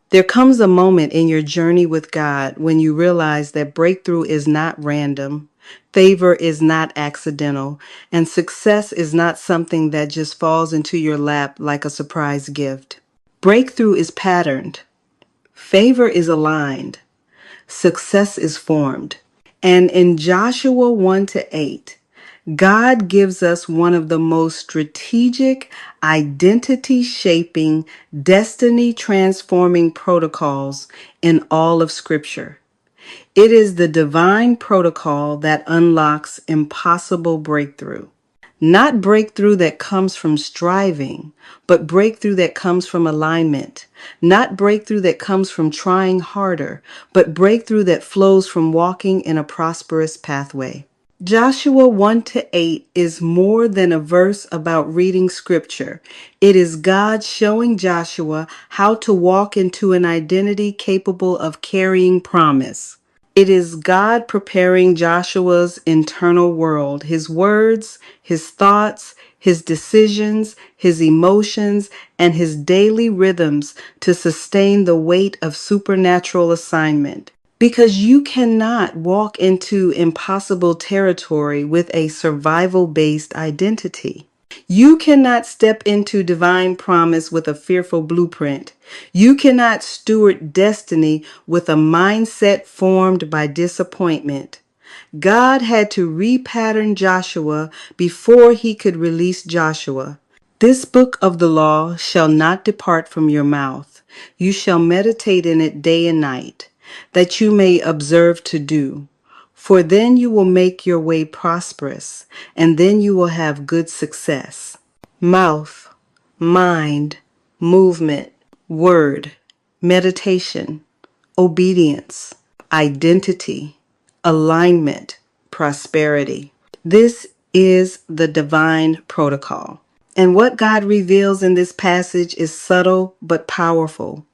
There comes a moment in your journey with God when you realize that breakthrough is not random, favor is not accidental, and success is not something that just falls into your lap like a surprise gift. Breakthrough is patterned, favor is aligned, success is formed. And in Joshua 1 to 8, God gives us one of the most strategic, identity shaping, destiny transforming protocols in all of Scripture. It is the divine protocol that unlocks impossible breakthrough. Not breakthrough that comes from striving, but breakthrough that comes from alignment. Not breakthrough that comes from trying harder, but breakthrough that flows from walking in a prosperous pathway. Joshua 1 to 8 is more than a verse about reading scripture. It is God showing Joshua how to walk into an identity capable of carrying promise. It is God preparing Joshua's internal world, his words, his thoughts, his decisions, his emotions, and his daily rhythms to sustain the weight of supernatural assignment. Because you cannot walk into impossible territory with a survival based identity. You cannot step into divine promise with a fearful blueprint. You cannot steward destiny with a mindset formed by disappointment. God had to repattern Joshua before he could release Joshua. This book of the law shall not depart from your mouth. You shall meditate in it day and night, that you may observe to do. For then you will make your way prosperous, and then you will have good success. Mouth, mind, movement, word, meditation, obedience, identity, alignment, prosperity. This is the divine protocol. And what God reveals in this passage is subtle but powerful.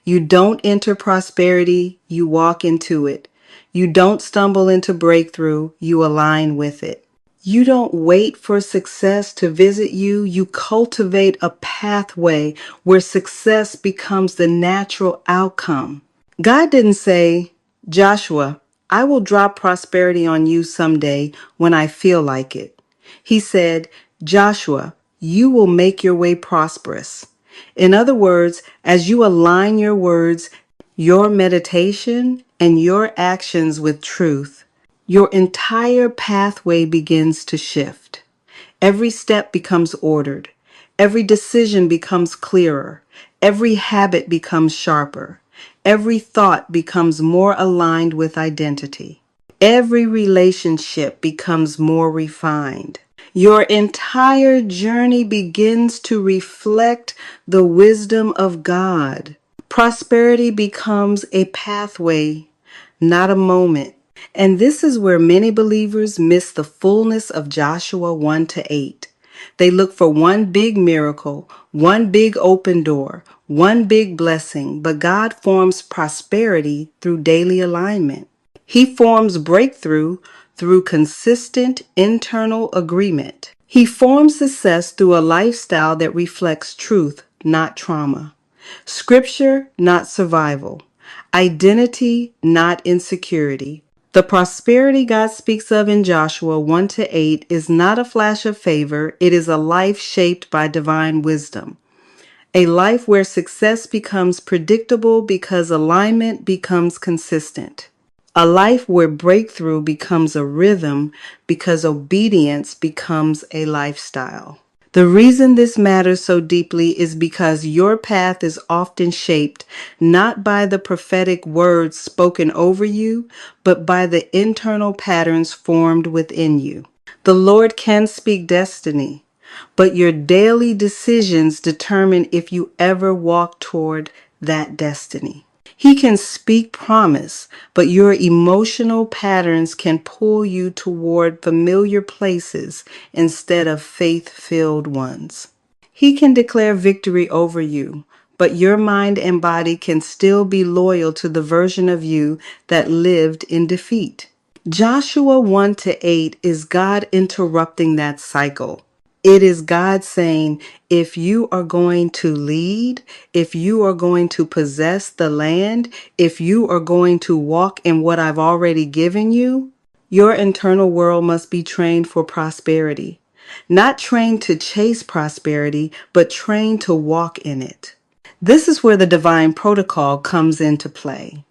You don't enter prosperity, you walk into it. You don't stumble into breakthrough, you align with it. You don't wait for success to visit you, you cultivate a pathway where success becomes the natural outcome. God didn't say, Joshua, I will drop prosperity on you someday when I feel like it. He said, Joshua, you will make your way prosperous. In other words, as you align your words, your meditation, and your actions with truth, your entire pathway begins to shift. Every step becomes ordered. Every decision becomes clearer. Every habit becomes sharper. Every thought becomes more aligned with identity. Every relationship becomes more refined. Your entire journey begins to reflect the wisdom of God. Prosperity becomes a pathway, not a moment. And this is where many believers miss the fullness of Joshua 1 to 8. They look for one big miracle, one big open door, one big blessing, but God forms prosperity through daily alignment. He forms breakthrough through consistent internal agreement. He forms success through a lifestyle that reflects truth, not trauma. Scripture, not survival. Identity, not insecurity. The prosperity God speaks of in Joshua 1 to 8 is not a flash of favor, it is a life shaped by divine wisdom. A life where success becomes predictable because alignment becomes consistent. A life where breakthrough becomes a rhythm because obedience becomes a lifestyle. The reason this matters so deeply is because your path is often shaped not by the prophetic words spoken over you, but by the internal patterns formed within you. The Lord can speak destiny, but your daily decisions determine if you ever walk toward that destiny. He can speak promise, but your emotional patterns can pull you toward familiar places instead of faith-filled ones. He can declare victory over you, but your mind and body can still be loyal to the version of you that lived in defeat. Joshua 1 to 8 is God interrupting that cycle. It is God saying, if you are going to lead, if you are going to possess the land, if you are going to walk in what I've already given you, your internal world must be trained for prosperity. Not trained to chase prosperity, but trained to walk in it. This is where the divine protocol comes into play.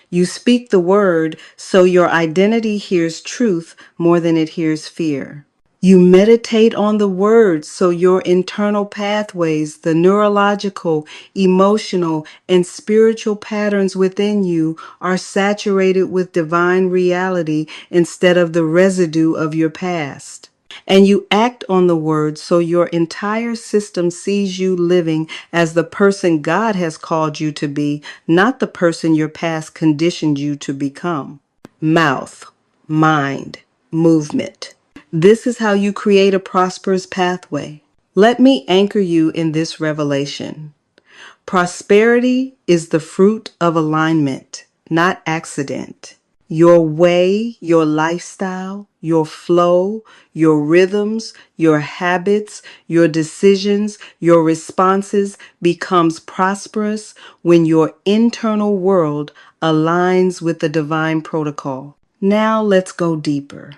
You speak the word so your identity hears truth more than it hears fear. You meditate on the word so your internal pathways, the neurological, emotional, and spiritual patterns within you are saturated with divine reality instead of the residue of your past. And you act on the word so your entire system sees you living as the person God has called you to be, not the person your past conditioned you to become. Mouth, mind, movement. This is how you create a prosperous pathway. Let me anchor you in this revelation. Prosperity is the fruit of alignment, not accident. Your way, your lifestyle, your flow, your rhythms, your habits, your decisions, your responses becomes prosperous when your internal world aligns with the divine protocol. Now let's go deeper.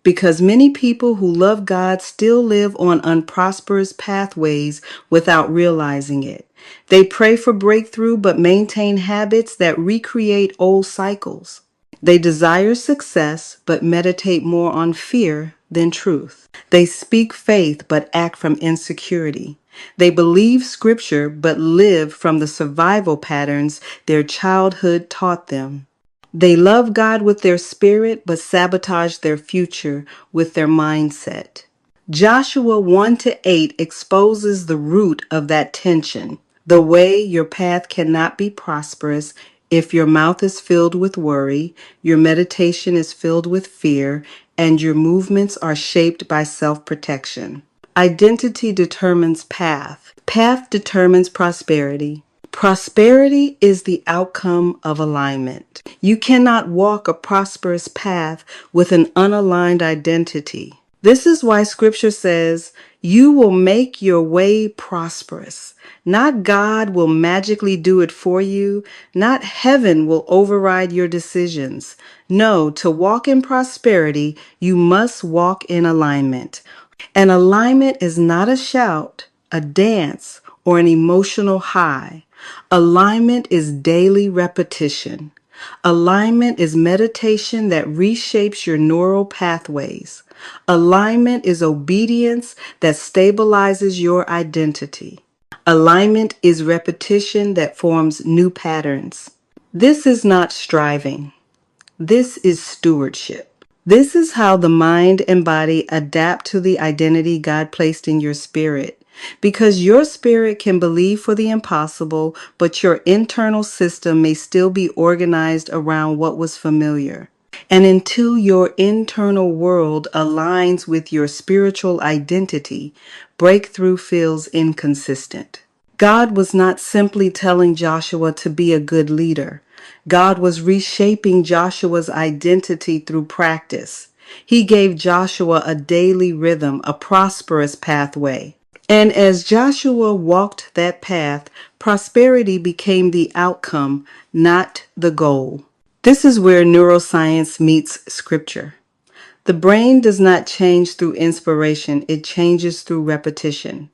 Because many people who love God still live on unprosperous pathways without realizing it. They pray for breakthrough but maintain habits that recreate old cycles. They desire success but meditate more on fear than truth. They speak faith but act from insecurity. They believe scripture but live from the survival patterns their childhood taught them. They love God with their spirit, but sabotage their future with their mindset. Joshua 1-8 exposes the root of that tension. The way your path cannot be prosperous if your mouth is filled with worry, your meditation is filled with fear, and your movements are shaped by self-protection. Identity determines path. Path determines prosperity. Prosperity is the outcome of alignment. You cannot walk a prosperous path with an unaligned identity. This is why scripture says, you will make your way prosperous. Not God will magically do it for you. Not heaven will override your decisions. No, to walk in prosperity, you must walk in alignment. And alignment is not a shout, a dance, or an emotional high. Alignment is daily repetition. Alignment is meditation that reshapes your neural pathways. Alignment is obedience that stabilizes your identity. Alignment is repetition that forms new patterns. This is not striving. This is stewardship. This is how the mind and body adapt to the identity God placed in your spirit. Because your spirit can believe for the impossible, but your internal system may still be organized around what was familiar. And until your internal world aligns with your spiritual identity, breakthrough feels inconsistent. God was not simply telling Joshua to be a good leader. God was reshaping Joshua's identity through practice. He gave Joshua a daily rhythm, a prosperous pathway. And as Joshua walked that path, prosperity became the outcome, not the goal. This is where neuroscience meets scripture. The brain does not change through inspiration, it changes through repetition.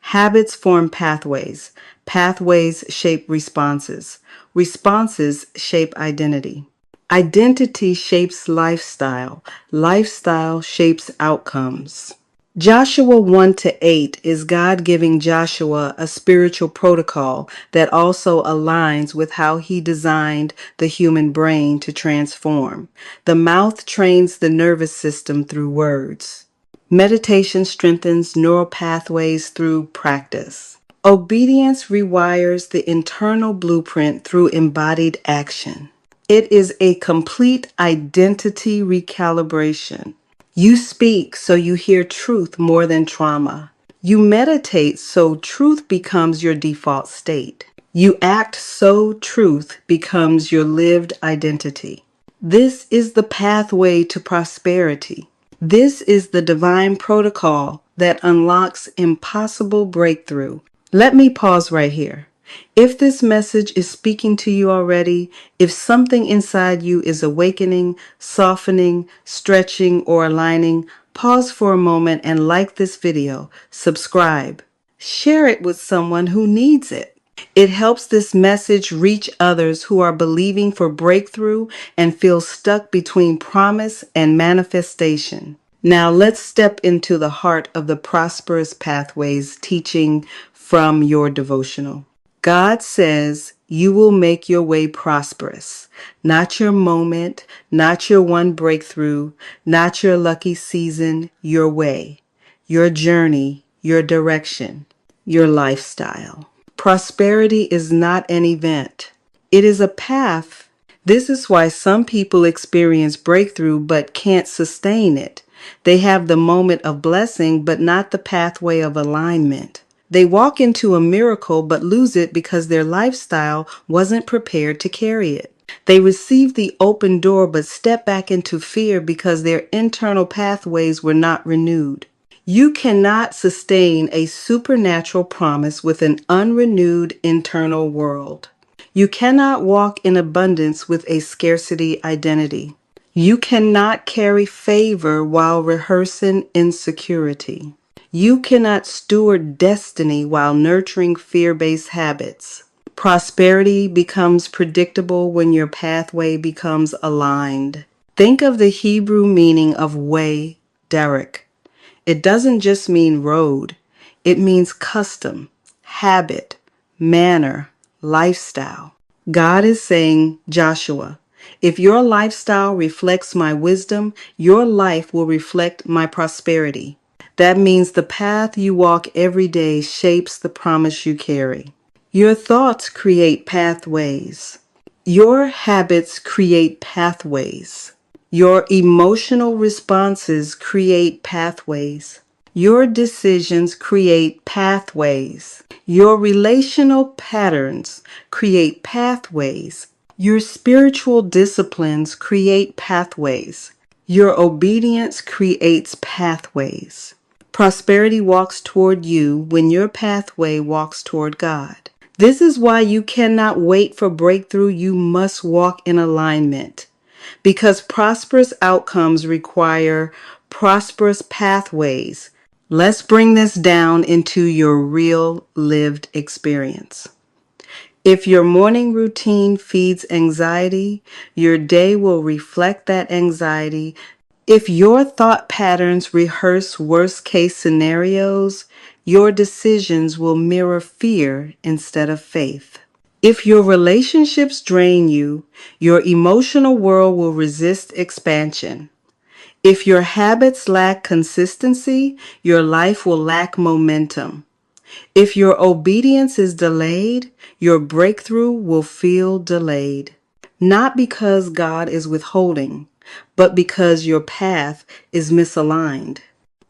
Habits form pathways. Pathways shape responses. Responses shape identity. Identity shapes lifestyle. Lifestyle shapes outcomes. Joshua 1-8 is God giving Joshua a spiritual protocol that also aligns with how he designed the human brain to transform. The mouth trains the nervous system through words. Meditation strengthens neural pathways through practice. Obedience rewires the internal blueprint through embodied action. It is a complete identity recalibration. You speak so you hear truth more than trauma. You meditate so truth becomes your default state. You act so truth becomes your lived identity. This is the pathway to prosperity. This is the divine protocol that unlocks impossible breakthrough. Let me pause right here. If this message is speaking to you already, if something inside you is awakening, softening, stretching, or aligning, pause for a moment and like this video, subscribe, share it with someone who needs it. It helps this message reach others who are believing for breakthrough and feel stuck between promise and manifestation. Now let's step into the heart of the Prosperous Pathways teaching from your devotional. God says you will make your way prosperous, not your moment, not your one breakthrough, not your lucky season, your way, your journey, your direction, your lifestyle. Prosperity is not an event. It is a path. This is why some people experience breakthrough but can't sustain it. They have the moment of blessing but not the pathway of alignment. They walk into a miracle but lose it because their lifestyle wasn't prepared to carry it. They receive the open door but step back into fear because their internal pathways were not renewed. You cannot sustain a supernatural promise with an unrenewed internal world. You cannot walk in abundance with a scarcity identity. You cannot carry favor while rehearsing insecurity. You cannot steward destiny while nurturing fear-based habits. Prosperity becomes predictable when your pathway becomes aligned. Think of the Hebrew meaning of way, derek. It doesn't just mean road. It means custom, habit, manner, lifestyle. God is saying, Joshua, if your lifestyle reflects my wisdom, your life will reflect my prosperity. That means the path you walk every day shapes the promise you carry. Your thoughts create pathways. Your habits create pathways. Your emotional responses create pathways. Your decisions create pathways. Your relational patterns create pathways. Your spiritual disciplines create pathways. Your obedience creates pathways. Prosperity walks toward you when your pathway walks toward God. This is why you cannot wait for breakthrough. You must walk in alignment. Because prosperous outcomes require prosperous pathways. Let's bring this down into your real lived experience. If your morning routine feeds anxiety, your day will reflect that anxiety. If your thought patterns rehearse worst case scenarios, your decisions will mirror fear instead of faith. If your relationships drain you, your emotional world will resist expansion. If your habits lack consistency, your life will lack momentum. If your obedience is delayed, your breakthrough will feel delayed. Not because God is withholding, but because your path is misaligned.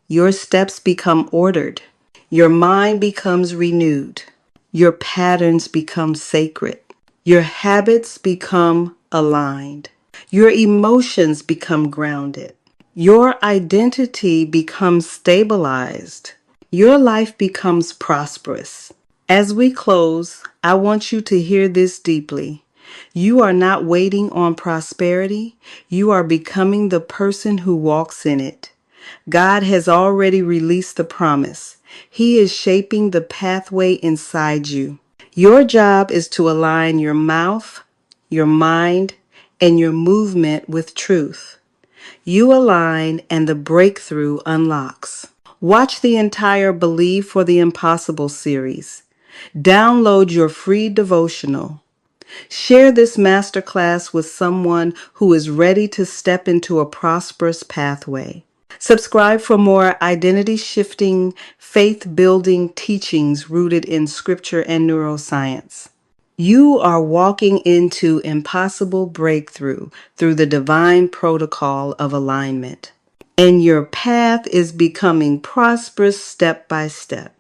Your steps become ordered. Your mind becomes renewed. Your patterns become sacred. Your habits become aligned. Your emotions become grounded. Your identity becomes stabilized. Your life becomes prosperous. As we close, I want you to hear this deeply. You are not waiting on prosperity. You are becoming the person who walks in it. God has already released the promise. He is shaping the pathway inside you. Your job is to align your mouth, your mind, and your movement with truth. You align and the breakthrough unlocks. Watch the entire Believe for the Impossible series. Download your free devotional. Share this masterclass with someone who is ready to step into a prosperous pathway. Subscribe for more identity-shifting, faith-building teachings rooted in scripture and neuroscience. You are walking into impossible breakthrough through the divine protocol of alignment. And your path is becoming prosperous step by step.